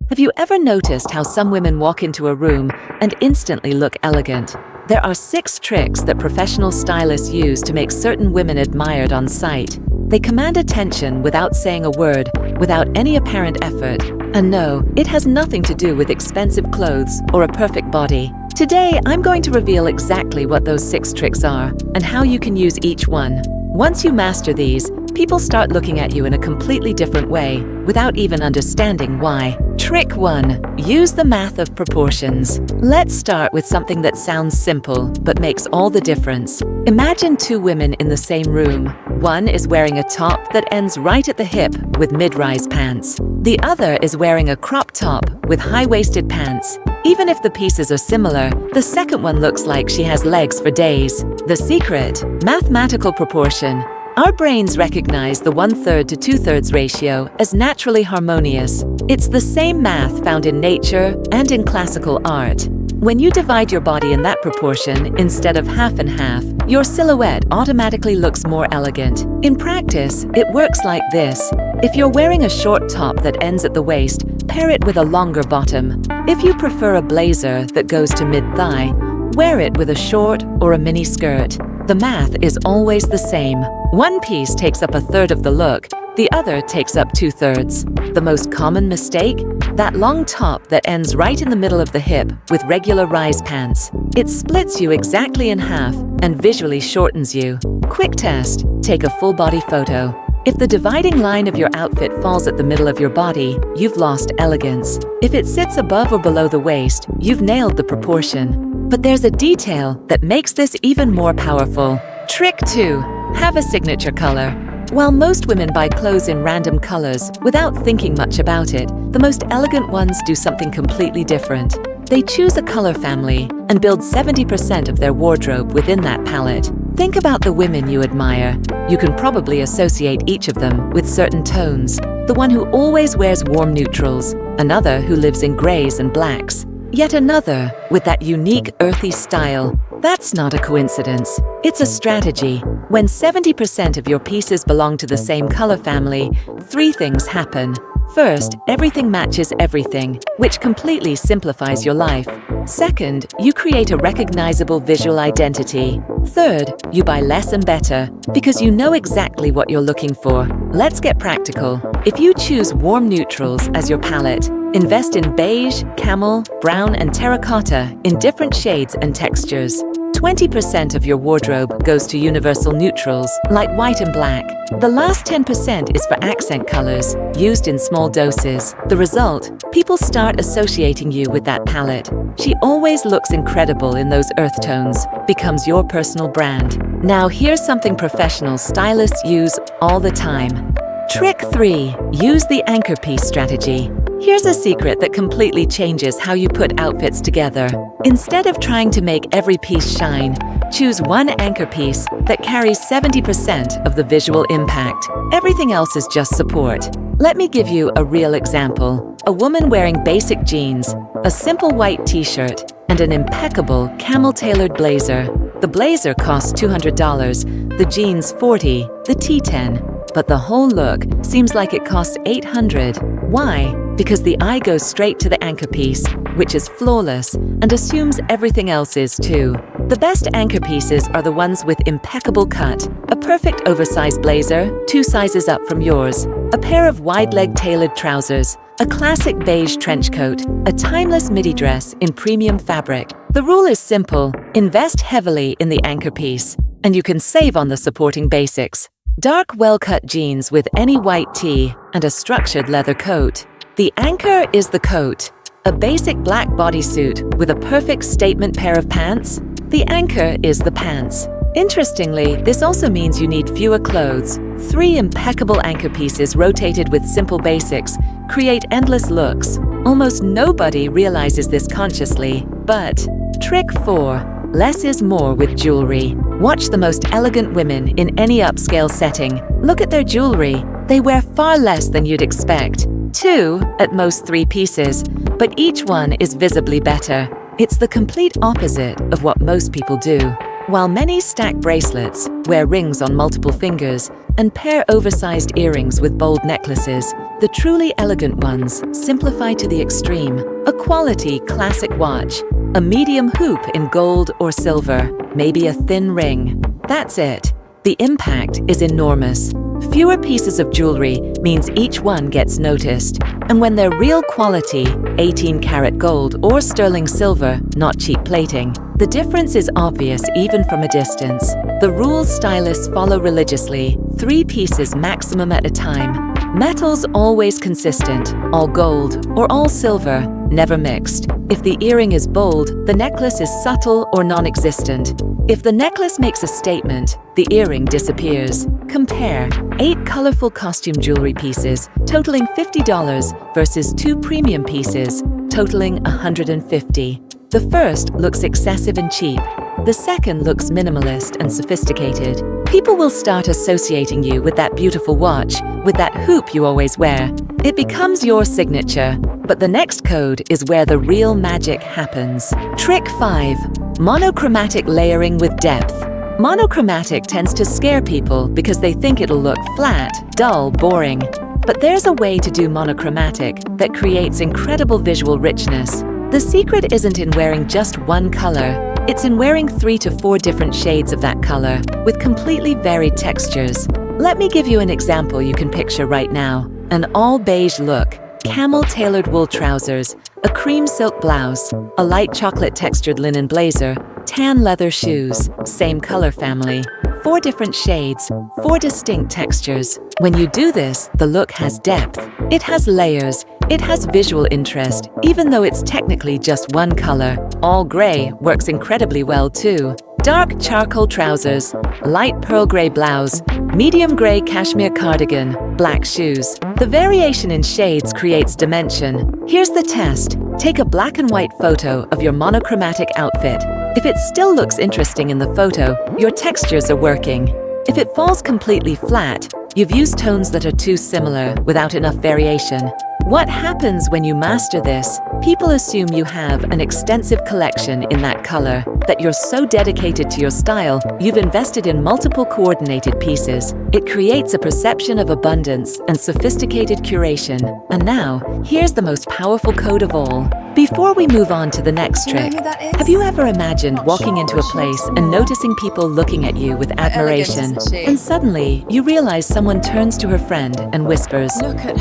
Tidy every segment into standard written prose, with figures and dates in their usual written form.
Have you ever noticed how some women walk into a room and instantly look elegant? There are 6 tricks that professional stylists use to make certain women admired on sight. They command attention without saying a word, without any apparent effort. And no, it has nothing to do with expensive clothes or a perfect body. Today, I'm going to reveal exactly what those 6 tricks are and how you can use each one. Once you master these, people start looking at you in a completely different way without even understanding why. Trick 1. Use the math of proportions. Let's start with something that sounds simple but makes all the difference. Imagine 2 women in the same room. One is wearing a top that ends right at the hip with mid-rise pants. The other is wearing a crop top with high-waisted pants. Even if the pieces are similar, the second one looks like she has legs for days. The secret? Mathematical proportion. Our brains recognize the 1/3 to 2/3 ratio as naturally harmonious. It's the same math found in nature and in classical art. When you divide your body in that proportion instead of half and half, your silhouette automatically looks more elegant. In practice, it works like this. If you're wearing a short top that ends at the waist, pair it with a longer bottom. If you prefer a blazer that goes to mid-thigh, wear it with a short or a mini skirt. The math is always the same. One piece takes up 1/3 of the look, the other takes up 2/3. The most common mistake? That long top that ends right in the middle of the hip with regular rise pants. It splits you exactly in half and visually shortens you. Quick test: take a full body photo. If the dividing line of your outfit falls at the middle of your body, you've lost elegance. If it sits above or below the waist, you've nailed the proportion. But there's a detail that makes this even more powerful. Trick 2. Have a signature color. While most women buy clothes in random colors without thinking much about it, the most elegant ones do something completely different. They choose a color family and build 70% of their wardrobe within that palette. Think about the women you admire. You can probably associate each of them with certain tones. The one who always wears warm neutrals, another who lives in grays and blacks, yet another with that unique earthy style. That's not a coincidence. It's a strategy. When 70% of your pieces belong to the same color family, 3 things happen. First, everything matches everything, which completely simplifies your life. Second, you create a recognizable visual identity. Third, you buy less and better because you know exactly what you're looking for. Let's get practical. If you choose warm neutrals as your palette, invest in beige, camel, brown, and terracotta in different shades and textures. 20% of your wardrobe goes to universal neutrals, like white and black. The last 10% is for accent colors, used in small doses. The result? People start associating you with that palette. She always looks incredible in those earth tones, becomes your personal brand. Now here's something professional stylists use all the time. Trick 3. Use the anchor piece strategy. Here's a secret that completely changes how you put outfits together. Instead of trying to make every piece shine, choose one anchor piece that carries 70% of the visual impact. Everything else is just support. Let me give you a real example. A woman wearing basic jeans, a simple white t-shirt, and an impeccable camel-tailored blazer. The blazer costs $200, the jeans $40, the tee $10. But the whole look seems like it costs $800. Why? Because the eye goes straight to the anchor piece, which is flawless and assumes everything else is too. The best anchor pieces are the ones with impeccable cut, a perfect oversized blazer, 2 sizes up from yours, a pair of wide-leg tailored trousers, a classic beige trench coat, a timeless midi dress in premium fabric. The rule is simple: invest heavily in the anchor piece, and you can save on the supporting basics. Dark, well-cut jeans with any white tee and a structured leather coat. The anchor is the coat. A basic black bodysuit with a perfect statement pair of pants. The anchor is the pants. Interestingly, this also means you need fewer clothes. 3 impeccable anchor pieces rotated with simple basics create endless looks. Almost nobody realizes this consciously, but trick 4. Less is more with jewelry. Watch the most elegant women in any upscale setting. Look at their jewelry. They wear far less than you'd expect. 2, at most 3 pieces, but each one is visibly better. It's the complete opposite of what most people do. While many stack bracelets, wear rings on multiple fingers, and pair oversized earrings with bold necklaces, The truly elegant ones simplify to the extreme. A quality classic watch, a medium hoop in gold or silver, maybe a thin ring. That's it. The impact is enormous. Fewer pieces of jewelry means each one gets noticed. And when they're real quality, 18-karat gold or sterling silver, not cheap plating, the difference is obvious even from a distance. The rules stylists follow religiously: 3 pieces maximum at a time. Metals always consistent, all gold or all silver, never mixed. If the earring is bold, the necklace is subtle or non-existent. If the necklace makes a statement, the earring disappears. Compare 8 colorful costume jewelry pieces totaling $50 versus 2 premium pieces totaling $150. The first looks excessive and cheap. The second looks minimalist and sophisticated. People will start associating you with that beautiful watch, with that hoop you always wear. It becomes your signature. But the next code is where the real magic happens. Trick 5. Monochromatic layering with depth. Monochromatic tends to scare people because they think it'll look flat, dull, boring. But there's a way to do monochromatic that creates incredible visual richness. The secret isn't in wearing just one color. It's in wearing 3 to 4 different shades of that color with completely varied textures. Let me give you an example you can picture right now. An all beige look, camel-tailored wool trousers, a cream silk blouse, a light chocolate textured linen blazer, tan leather shoes, same color family, 4 different shades, 4 distinct textures. When you do this, the look has depth. It has layers. It has visual interest, even though it's technically just one color. All gray works incredibly well too. Dark charcoal trousers, light pearl gray blouse, medium gray cashmere cardigan, black shoes. The variation in shades creates dimension. Here's the test. Take a black and white photo of your monochromatic outfit. If it still looks interesting in the photo, your textures are working. If it falls completely flat, you've used tones that are too similar without enough variation. What happens when you master this? People assume you have an extensive collection in that color, that you're so dedicated to your style, you've invested in multiple coordinated pieces. It creates a perception of abundance and sophisticated curation. And now, here's the most powerful code of all. Before we move on to the next trick, have you ever imagined walking into a place and noticing people looking at you with admiration, and suddenly you realize someone turns to her friend and whispers,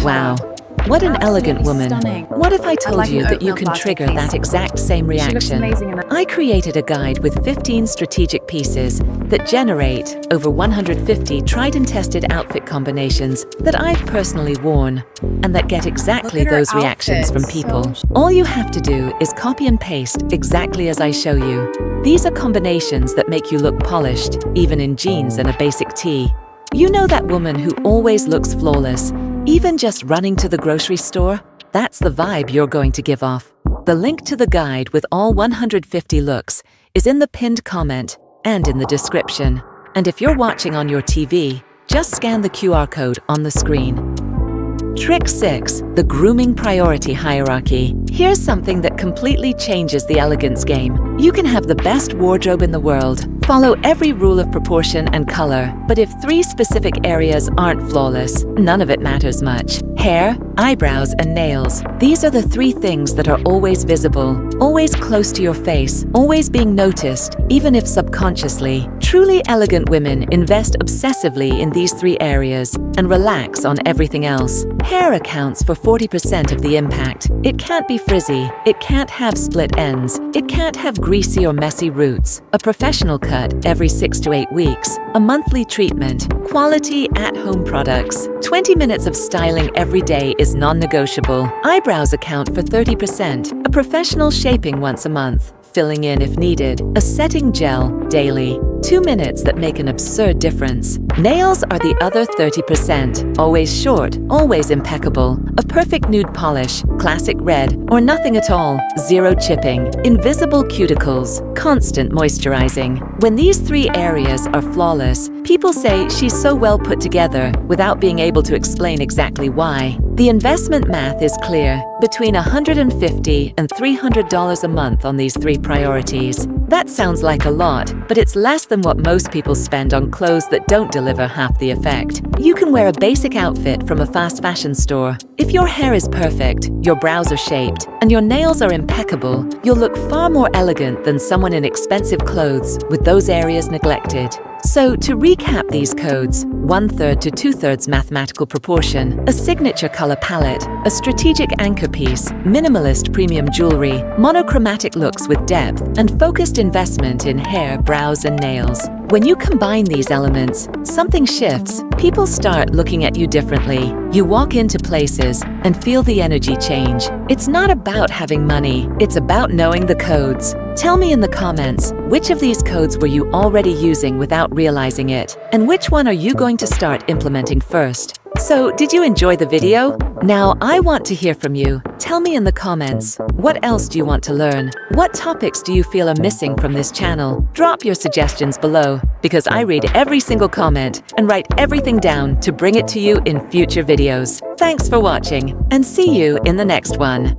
"Wow, what an elegant woman." What if I told you that you can trigger that exact same reaction? I created a guide with 15 strategic pieces that generate over 150 tried and tested outfit combinations that I've personally worn, and that get exactly those reactions from people. All you have to do is copy and paste exactly as I show you. These are combinations that make you look polished, even in jeans and a basic tee. You know that woman who always looks flawless, even just running to the grocery store? That's the vibe you're going to give off. The link to the guide with all 150 looks is in the pinned comment and in the description. And if you're watching on your TV, just scan the QR code on the screen. Trick 6. The grooming priority hierarchy. Here's something that completely changes the elegance game. You can have the best wardrobe in the world, follow every rule of proportion and color, but if 3 specific areas aren't flawless, none of it matters much. Hair, eyebrows, and nails. These are the 3 things that are always visible, always close to your face, always being noticed, even if subconsciously. Truly elegant women invest obsessively in these 3 areas and relax on everything else. Hair accounts for 40% of the impact. It can't be frizzy, it can't have split ends, it can't have greasy or messy roots. A professional cut every 6 to 8 weeks, a monthly treatment, quality at-home products. 20 minutes of styling every day is non-negotiable. Eyebrows account for 30%, a professional shaping once a month, filling in if needed, a setting gel daily. 2 minutes that make an absurd difference. Nails are the other 30%. Always short, always impeccable. A perfect nude polish, classic red, or nothing at all. Zero chipping. Invisible cuticles. Constant moisturizing. When these 3 areas are flawless, people say she's so well put together without being able to explain exactly why. The investment math is clear. Between $150 and $300 a month on these 3 priorities. That sounds like a lot, but it's less than what most people spend on clothes that don't deliver half the effect. You can wear a basic outfit from a fast fashion store. If your hair is perfect, your brows are shaped, and your nails are impeccable, you'll look far more elegant than someone in expensive clothes with those areas neglected. So, to recap these codes: 1/3 to 2/3 mathematical proportion, a signature color palette, a strategic anchor piece, minimalist premium jewelry, monochromatic looks with depth, and focused investment in hair, brows, and nails. When you combine these elements, something shifts. People start looking at you differently. You walk into places and feel the energy change. It's not about having money, it's about knowing the codes. Tell me in the comments, which of these codes were you already using without realizing it? And which one are you going to start implementing first? So, did you enjoy the video? Now, I want to hear from you. Tell me in the comments, what else do you want to learn? What topics do you feel are missing from this channel? Drop your suggestions below, because I read every single comment and write everything down to bring it to you in future videos. Thanks for watching, and see you in the next one.